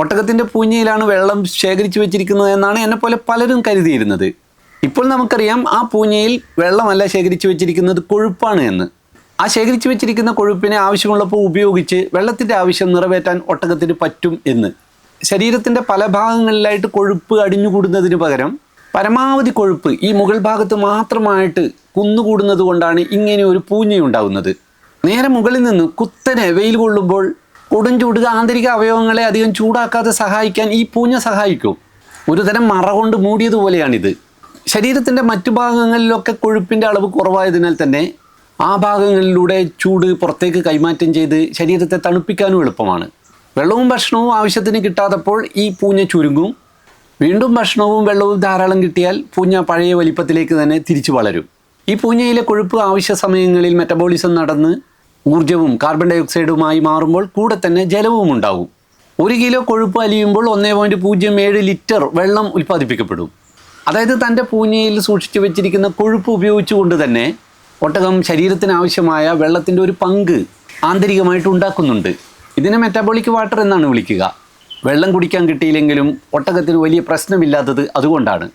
ഒട്ടകത്തിൻ്റെ പൂഞ്ഞയിലാണ് വെള്ളം ശേഖരിച്ചു വെച്ചിരിക്കുന്നത് എന്നാണ് എന്നെപ്പോലെ പലരും കരുതിയിരുന്നത്. ഇപ്പോൾ നമുക്കറിയാം ആ പൂഞ്ഞയിൽ വെള്ളമല്ല ശേഖരിച്ചു വെച്ചിരിക്കുന്നത്, കൊഴുപ്പാണ് എന്ന്. ആ ശേഖരിച്ചു വെച്ചിരിക്കുന്ന കൊഴുപ്പിനെ ആവശ്യമുള്ളപ്പോൾ ഉപയോഗിച്ച് വെള്ളത്തിൻ്റെ ആവശ്യം നിറവേറ്റാൻ ഒട്ടകത്തിന് പറ്റും എന്ന്. ശരീരത്തിൻ്റെ പല ഭാഗങ്ങളിലായിട്ട് കൊഴുപ്പ് അടിഞ്ഞുകൂടുന്നതിന് പകരം പരമാവധി കൊഴുപ്പ് ഈ മുകൾ ഭാഗത്ത് മാത്രമായിട്ട് കുന്നുകൂടുന്നത് കൊണ്ടാണ് ഇങ്ങനെ ഒരു പൂഞ്ഞയുണ്ടാകുന്നത്. നേരെ മുകളിൽ നിന്ന് കുത്തനെ വെയിൽ കൊള്ളുമ്പോൾ കൊടും ചൂട് ആന്തരിക അവയവങ്ങളെ അധികം ചൂടാക്കാതെ സഹായിക്കാൻ ഈ പൂഞ്ഞ സഹായിക്കും. ഒരു തരം മറ കൊണ്ട് മൂടിയതുപോലെയാണിത്. ശരീരത്തിൻ്റെ മറ്റു ഭാഗങ്ങളിലൊക്കെ കൊഴുപ്പിൻ്റെ അളവ് കുറവായതിനാൽ തന്നെ ആ ഭാഗങ്ങളിലൂടെ ചൂട് പുറത്തേക്ക് കൈമാറ്റം ചെയ്ത് ശരീരത്തെ തണുപ്പിക്കാനും എളുപ്പമാണ്. വെള്ളവും ഭക്ഷണവും ആവശ്യത്തിന് കിട്ടാത്തപ്പോൾ ഈ പൂഞ്ഞ ചുരുങ്ങും. വീണ്ടും ഭക്ഷണവും വെള്ളവും ധാരാളം കിട്ടിയാൽ പൂഞ്ഞ പഴയ വലിപ്പത്തിലേക്ക് തന്നെ തിരിച്ചു വളരും. ഈ പൂഞ്ഞയിലെ കൊഴുപ്പ് ആവശ്യ സമയങ്ങളിൽ മെറ്റബോളിസം നടന്ന് ഊർജ്ജവും കാർബൺ ഡൈ ഓക്സൈഡുമായി മാറുമ്പോൾ കൂടെ തന്നെ ജലവും ഉണ്ടാകും. 1 കിലോ കൊഴുപ്പ് അലിയുമ്പോൾ 1.07 ലിറ്റർ വെള്ളം ഉൽപ്പാദിപ്പിക്കപ്പെടും. അതായത് തൻ്റെ പൂഞ്ഞയിൽ സൂക്ഷിച്ചു വെച്ചിരിക്കുന്ന കൊഴുപ്പ് ഉപയോഗിച്ചുകൊണ്ട് തന്നെ ഒട്ടകം ശരീരത്തിന് ആവശ്യമായ വെള്ളത്തിൻ്റെ ഒരു പങ്ക് ആന്തരികമായിട്ട് ഉണ്ടാക്കുന്നുണ്ട്. ഇതിനെ മെറ്റബോളിക് വാട്ടർ എന്നാണ് വിളിക്കുക. വെള്ളം കുടിക്കാൻ കിട്ടിയില്ലെങ്കിലും ഒട്ടകത്തിന് വലിയ പ്രശ്നമില്ലാത്തത് അതുകൊണ്ടാണ്.